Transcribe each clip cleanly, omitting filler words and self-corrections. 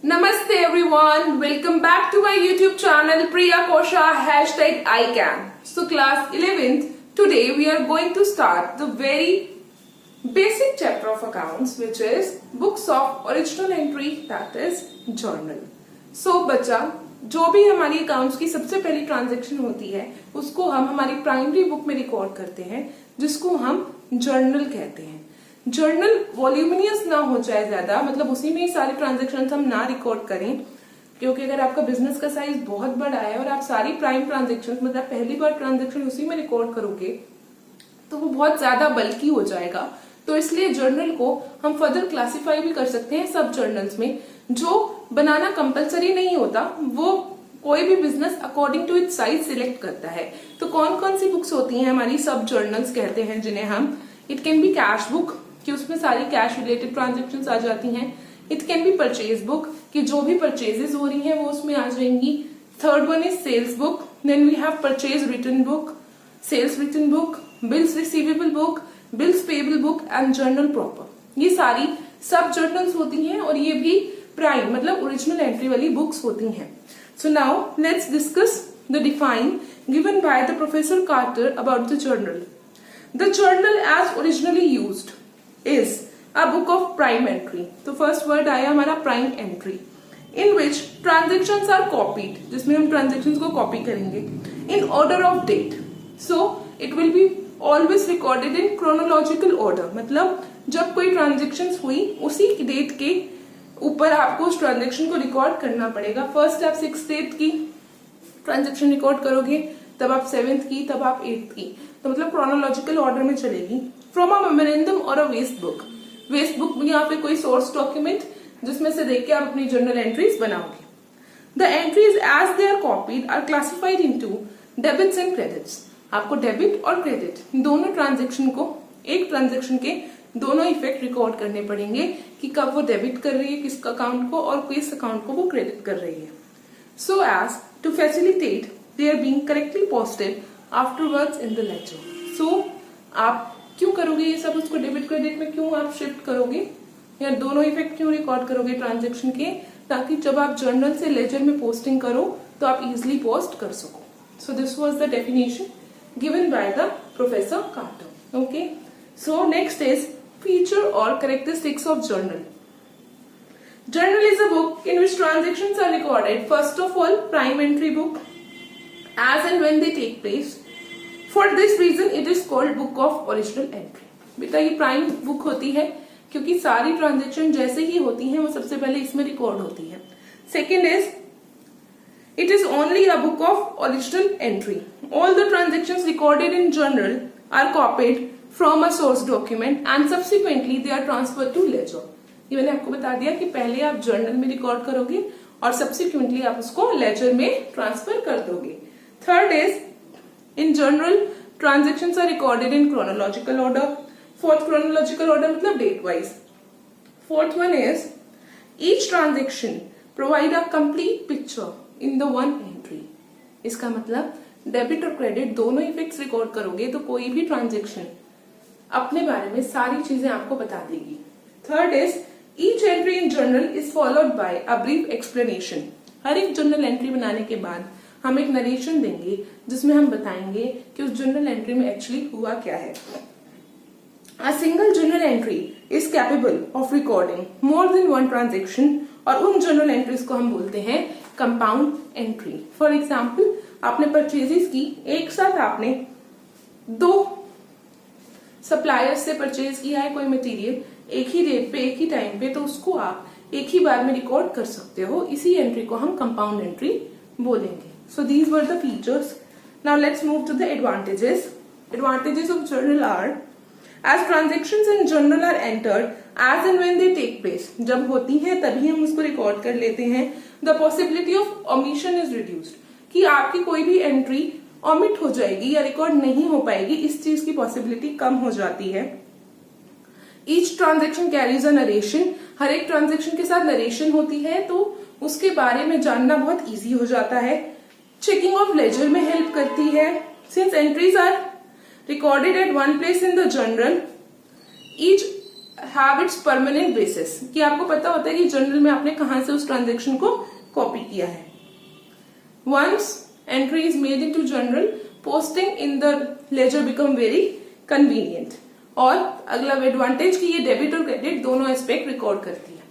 Namaste everyone, welcome back to my YouTube channel Priya Kosha #ICAN. So class 11th, today we are going to start the very basic chapter of accounts which is books of original entry, that is journal. So बच्चा, जो भी हमारी accounts की सबसे पहली transaction होती है उसको हम हमारी प्राइमरी बुक में रिकॉर्ड करते हैं जिसको हम जर्नल कहते हैं। जर्नल वॉल्यूमिनियस ना हो जाए ज्यादा, मतलब उसी में ही सारी ट्रांजेक्शन हम ना रिकॉर्ड करें, क्योंकि अगर आपका बिजनेस का साइज बहुत बड़ा है और आप सारी प्राइम ट्रांजेक्शन मतलब पहली बार ट्रांजेक्शन उसी में रिकॉर्ड करोगे तो वो बहुत ज्यादा बल्कि हो जाएगा। तो इसलिए जर्नल को हम फर्दर क्लासिफाई भी कर सकते हैं सब जर्नल्स में। जो बनाना कंपलसरी नहीं होता, वो कोई भी business according to its size select करता है। तो कौन कौन सी बुक्स होती हैं हमारी सब जर्नल्स कहते हैं, जिन्हें हम, it can be cash book कि उसमें सारी कैश रिलेटेड ट्रांजेक्शन्स आ जाती हैं। It can be purchase book कि जो भी परचेजेस हो रही हैं वो उसमें आ जाएंगी। Third one is sales book, then we have purchase return book, sales return book, bills receivable book, bills payable book and journal proper. ये सारी सब जर्नल्स होती हैं और ये भी प्राइम मतलब ओरिजिनल एंट्री वाली बुक्स होती हैं। So now let's discuss the define given by the professor Carter about the journal. The journal as originally used is a book of prime entry. तो फर्स्ट वर्ड आया हमारा prime entry, in which transactions are copied, जिसमें हम transactions को copy करेंगे in order of date. So it will be always recorded in chronological order, मतलब जब कोई ट्रांजेक्शन्स हुई उसी डेट के ऊपर आपको उस ट्रांजेक्शन को रिकॉर्ड करना पड़ेगा। फर्स्ट आप 6th डेट की ट्रांजेक्शन रिकॉर्ड करोगे, तब आप 7th की, तब आप 8th की, तो मतलब क्रोनोलॉजिकल ऑर्डर में चलेगी। फ्रॉम अ मेमोरेंडम और a waste book, waste book में यहाँ पे कोई सोर्स डॉक्यूमेंट जिसमें से देख के आप अपनी जर्नल एंट्रीज बनाओगे। The entries as they are copied are classified into debits and credits. आपको डेबिट और क्रेडिट दोनों ट्रांजेक्शन को, एक ट्रांजेक्शन के दोनों इफेक्ट रिकॉर्ड करने पड़ेंगे कि कब वो डेबिट कर रही है किस अकाउंट को और किस अकाउंट को वो क्रेडिट कर रही है। So as to facilitate they are being correctly posted afterwards in the ledger. So आप क्यों करोगे ये सब, उसको डेबिट क्रेडिट में क्यों आप शिफ्ट करोगे या दोनों इफेक्ट क्यों रिकॉर्ड करोगे ट्रांजेक्शन के, ताकि जब आप जर्नल से लेजर में पोस्टिंग करो तो आप इजिली पोस्ट कर सको। So this was the definition given by the professor Carter. Okay, so next is feature और characteristics of journal. Journal is a book in which transactions are recorded. First of all, prime entry book, as and when they take place. For this reason, it is called book of original entry. बेटा ये prime book होती है क्योंकि सारी transaction जैसे ही होती हैं वो सबसे पहले इसमें रिकॉर्ड होती है। Second is it is only a book of original entry. All the transactions recorded in journal are copied from a source document and subsequently they are transferred to ledger. ये मैंने आपको बता दिया कि पहले आप जर्नल में रिकॉर्ड करोगे और सब्सिक्वेंटली आप उसको लेजर में ट्रांसफर कर दोगे। Third is in journal transactions are recorded in chronological order. Fourth chronological order मतलब date wise. Fourth one is each transaction provide a complete picture in the one entry. इसका मतलब debit और credit दोनों effects record करोगे तो कोई भी transaction अपने बारे में सारी चीजें आपको बता देगी। Third is each entry in journal is followed by a brief explanation. हर एक जर्नल एंट्री बनाने के बाद हम एक नरेशन देंगे जिसमें हम बताएंगे कि उस जर्नल एंट्री में एक्चुअली हुआ क्या है। A single journal entry is capable of recording more than one transaction और उन जर्नल एंट्रीज को हम बोलते हैं कंपाउंड एंट्री। फॉर एग्जाम्पल, आपने परचेजेस की, एक साथ आपने 2 सप्लायर्स से परचेज किया है कोई मटेरियल एक ही डेट पे एक ही टाइम पे, तो उसको आप एक ही बार में रिकॉर्ड कर सकते हो। इसी एंट्री को हम कंपाउंड एंट्री बोलेंगे। So these were the features. Now let's move to the advantages. Advantages of journal are as transactions in journal are entered as and when they take place. जब होती हैं तभी हम उसको रिकॉर्ड कर लेते हैं। The possibility of omission is reduced, कि आपकी कोई भी एंट्री ओमिट हो जाएगी या रिकॉर्ड नहीं हो पाएगी, इस चीज की पॉसिबिलिटी कम हो जाती है। Each transaction carries a narration, हर एक ट्रांजेक्शन के साथ नरेशन होती है तो उसके बारे में जानना बहुत इजी हो जाता है। चेकिंग ऑफ लेजर में हेल्प करती है। Since entries are recorded at one place in the journal, each have its permanent basis, कि आपको पता होता है कि जर्नल में आपने कहां से उस ट्रांजेक्शन को कॉपी किया है। Once entry is made into journal, posting in the ledger become very convenient. और अगला एडवांटेज कि ये डेबिट और क्रेडिट दोनों एस्पेक्ट रिकॉर्ड करती है।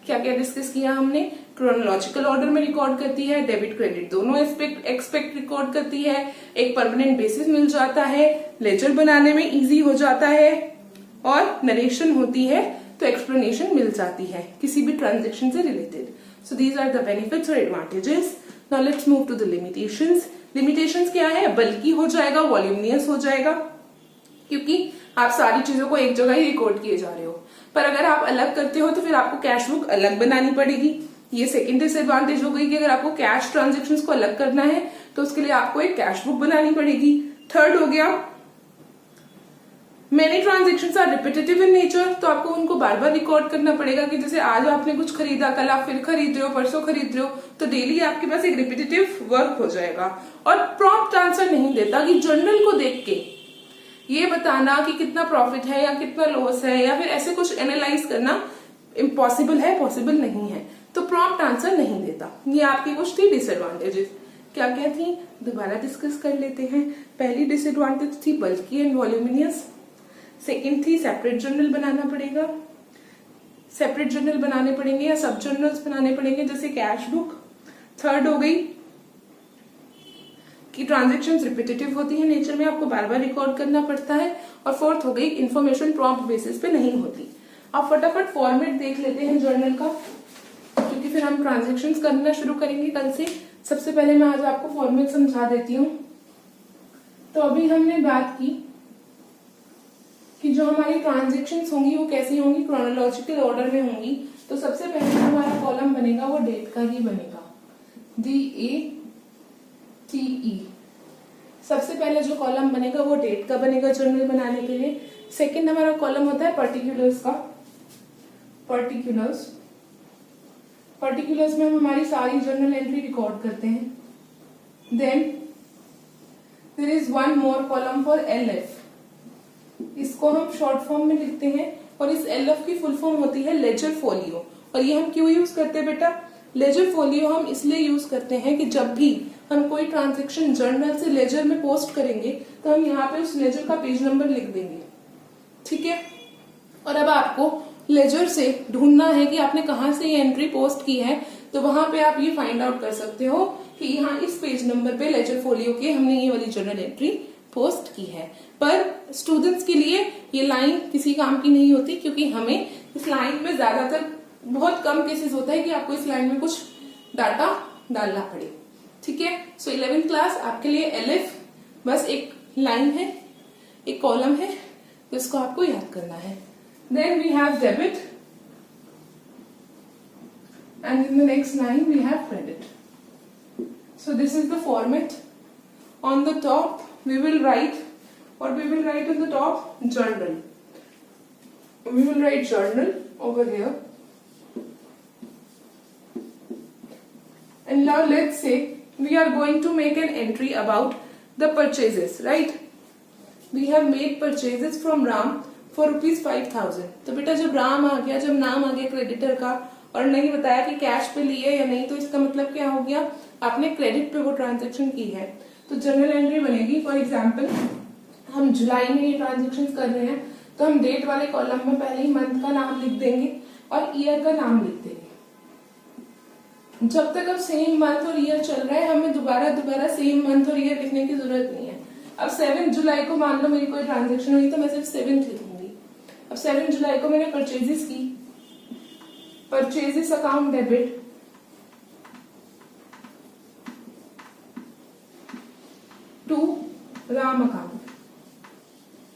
क्या क्या डिस्कस किया हमने? क्रोनोलॉजिकल ऑर्डर में रिकॉर्ड करती है, डेबिट क्रेडिट दोनों एक्सपेक्ट रिकॉर्ड करती है, एक परमानेंट बेसिस मिल जाता है, लेजर बनाने में इजी हो जाता है, और नरेशन होती है तो एक्सप्लेनेशन मिल जाती है किसी भी ट्रांजेक्शन से related. So these are the benefits और advantages. Now let's move to the limitations. Limitations क्या है? बल्कि हो जाएगा, वॉल्यूमिनियस हो जाएगा, क्योंकि आप सारी चीजों को एक जगह ही रिकॉर्ड किए जा रहे हो। पर अगर आप अलग करते हो तो फिर आपको कैश बुक अलग बनानी पड़ेगी। ये सेकेंड डिसएडवांटेज हो गई कि अगर आपको कैश ट्रांजेक्शन्स को अलग करना है तो उसके लिए आपको एक कैश बुक बनानी पड़ेगी। थर्ड हो गया, many transactions are repetitive in nature, तो आपको उनको बार बार रिकॉर्ड करना पड़ेगा कि जैसे आज आपने कुछ खरीदा, कल आप फिर खरीद रहे हो, परसों खरीद रहे हो, तो डेली आपके पास एक रिपीटेटिव वर्क हो जाएगा। और प्रॉम्प्ट आंसर नहीं देता कि जर्नल को देख के ये बताना कि कितना प्रॉफिट है या कितना लॉस है या फिर ऐसे कुछ एनालाइज करना इम्पॉसिबल है, पॉसिबल नहीं है, तो प्रॉम्प्ट आंसर नहीं देता। ये आपकी कुछ थी डिसएडवांटेजेस। क्या क्या थी दोबारा डिस्कस कर लेते हैं। पहली डिसएडवांटेज थी बल्की एंड वॉल्यूमिनियस। सेकेंड थी सेपरेट जर्नल बनाना पड़ेगा, सेपरेट जर्नल बनाने पड़ेंगे या सब जर्नल्स बनाने पड़ेंगे जैसे कैश बुक। थर्ड हो गई कि ट्रांजेक्शन्स रिपीटेटिव होती है नेचर में, आपको बार बार रिकॉर्ड करना पड़ता है। और फोर्थ हो गई इन्फॉर्मेशन प्रॉम्प्ट बेसिस पे नहीं होती। अब फटाफट फॉर्मेट देख लेते हैं जर्नल का, क्योंकि फिर हम ट्रांजेक्शन्स करना शुरू करेंगे कल से। सबसे पहले मैं आज आपको फॉर्मेट समझा देती हूँ। तो अभी हमने बात की कि जो हमारी ट्रांजेक्शन्स होंगी वो कैसी होंगी, क्रोनोलॉजिकल ऑर्डर में होंगी। तो सबसे पहले हमारा कॉलम बनेगा वो डेट का ही बनेगा, DATE। सबसे पहले जो कॉलम बनेगा वो डेट का बनेगा जर्नल बनाने के लिए। सेकंड हमारा कॉलम होता है पर्टिकुलर्स का। पर्टिकुलर्स में हम हमारी सारी जर्नल एंट्री रिकॉर्ड करते हैं। Then there is one more column for LF। इसको हम शॉर्ट फॉर्म में लिखते हैं और इस LF की फुल फॉर्म होती है लेजर फोलियो। और ये हम क्यों यूज करते हैं बेटा? लेजर फोलियो हम इसलिए यूज करते हैं कि जब भी हम कोई ट्रांजेक्शन जर्नल से लेजर में पोस्ट करेंगे तो हम यहाँ पे उस लेजर का पेज नंबर लिख देंगे, ठीक है। और अब आपको लेजर से ढूंढना है कि आपने कहाँ से ये एंट्री पोस्ट की है, तो वहां पे आप ये फाइंड आउट कर सकते हो कि यहाँ इस पेज नंबर पे लेजर फोलियो के हमने ये वाली जर्नल एंट्री पोस्ट की है। पर स्टूडेंट्स के लिए ये लाइन किसी काम की नहीं होती, क्योंकि हमें इस लाइन में ज्यादातर बहुत कम केसेस होता है कि आपको इस लाइन में कुछ डाटा डालना पड़े, ठीक है। सो 11th क्लास आपके लिए LF बस एक लाइन है, एक कॉलम है, तो इसको आपको याद करना है। Then we have debit and in the next line we have credit. So this is the format. On the top we will write on the top journal. We will write journal over here. And now let's say we are going to make an entry about the purchases, right? We have made purchases from Ram for ₹5,000. तो बेटा जब राम आ गया, जब नाम आ गया creditor का और नहीं बताया कि कैश पे लिए या नहीं, तो इसका मतलब क्या हो गया? आपने क्रेडिट पे वो ट्रांजेक्शन की है, तो जर्नल एंट्री बनेगी। फॉर एग्जाम्पल हम जुलाई में ये ट्रांजेक्शन कर रहे हैं, तो हम डेट वाले कॉलम में पहले ही मंथ का नाम लिख देंगे और ईयर का नाम लिख देंगे। जब तक अब सेम मंथ और ईयर चल रहा है, हमें दोबारा सेम मंथ और ईयर लिखने की जरूरत नहीं है। अब 7 जुलाई को मान लो मेरी कोई ट्रांजेक्शन हुई, तो मैं सिर्फ 7 लिखूंगी। अब 7 जुलाई को मैंने परचेजेस की, purchases account debit, to Ram account.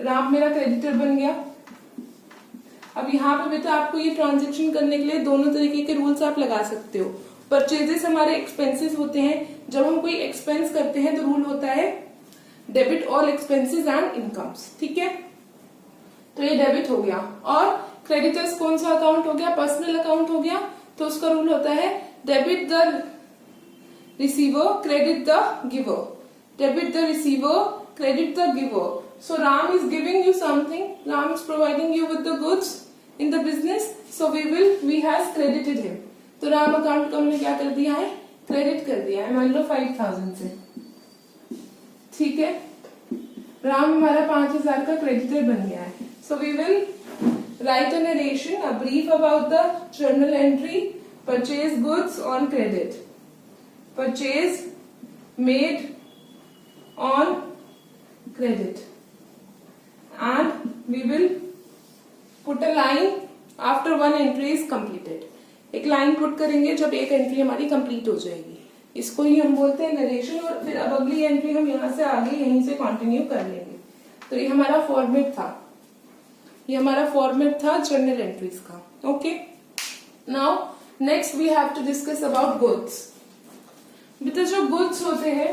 Ram मेरा क्रेडिटर बन गया। अब यहाँ पे बेटा आपको ये ट्रांजेक्शन करने के लिए दोनों तरीके के रूल्स आप लगा सकते हो। परचेजेस हमारे एक्सपेंसेस होते हैं, जब हम कोई एक्सपेंस करते हैं तो रूल होता है debit all expenses and incomes, ठीक है। तो ये डेबिट हो गया। और क्रेडिटर्स कौन सा अकाउंट हो गया? पर्सनल अकाउंट हो गया, तो उसका रूल होता है debit the receiver credit the giver, debit the receiver, credit the giver. So Ram is giving you something, Ram is providing you with the goods, in the business, so we has credited him. तो Ram account को हमने क्या कर दिया है, credit कर दिया है, मान लो 5000 से, ठीक है। राम हमारा 5000 का क्रेडिटर बन गया है। So we will write a narration, a brief about the journal entry, purchase goods on credit, purchase made on credit, and we will put a line after one entry is completed. एक line put करेंगे जब एक entry हमारी complete हो जाएगी, इसको ही हम बोलते हैं नरेशन। और फिर अब अगली एंट्री हम यहाँ से आगे यहीं से कंटिन्यू कर लेंगे। तो ये हमारा फॉर्मेट था, ये हमारा फॉर्मेट था जर्नल एंट्रीज का। Okay, now next we have to discuss about goods. बेटा जो गुड्स होते हैं,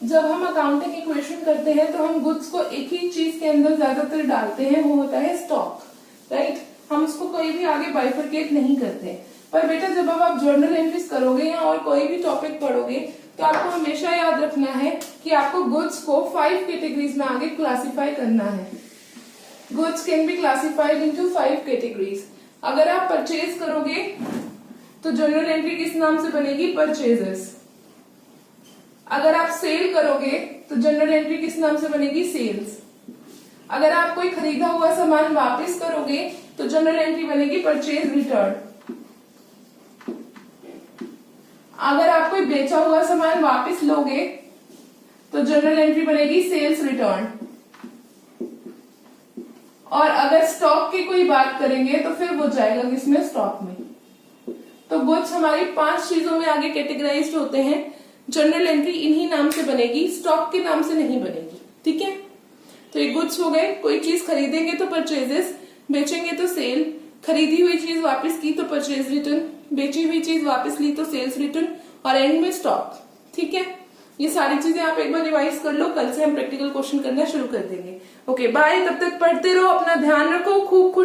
जब हम अकाउंटिंग इक्वेशन करते हैं तो हम गुड्स को एक ही चीज के अंदर ज्यादातर डालते हैं, वो होता है स्टॉक, राइट। हम उसको कोई भी आगे बाइफरकेट नहीं करते। पर बेटा जब अब आप जर्नल एंट्रीज करोगे या और कोई भी टॉपिक पढ़ोगे तो आपको हमेशा याद रखना है कि आपको गुड्स को 5 कैटेगरीज में आगे क्लासिफाई करना है। Goods can be classified into 5 categories. अगर आप परचेज करोगे तो जर्नल एंट्री किस नाम से बनेगी, परचेजेस। अगर आप सेल करोगे तो जर्नल एंट्री किस नाम से बनेगी, सेल्स। अगर आप कोई खरीदा हुआ सामान वापस करोगे तो जर्नल एंट्री बनेगी परचेज रिटर्न। अगर आप कोई बेचा हुआ सामान वापस लोगे तो जर्नल एंट्री बनेगी सेल्स रिटर्न। और अगर स्टॉक की कोई बात करेंगे तो फिर वो जाएगा किसमें, स्टॉक में। तो गुड्स हमारी 5 चीजों में आगे कैटेगराइज्ड होते हैं। जर्नल एंट्री इन्हीं नाम से बनेगी, स्टॉक के नाम से नहीं बनेगी, ठीक है। तो ये गुड्स हो गए। कोई चीज खरीदेंगे तो परचेजेस, बेचेंगे तो सेल, खरीदी हुई चीज वापस की तो परचेज रिटर्न, बेची हुई चीज वापस ली तो सेल्स रिटर्न, और एंड में स्टॉक, ठीक है। ये सारी चीजें आप एक बार रिवाइज कर लो, कल से हम प्रैक्टिकल क्वेश्चन करना शुरू कर देंगे। ओके बाय, तब तक पढ़ते रहो, अपना ध्यान रखो, खूब खुश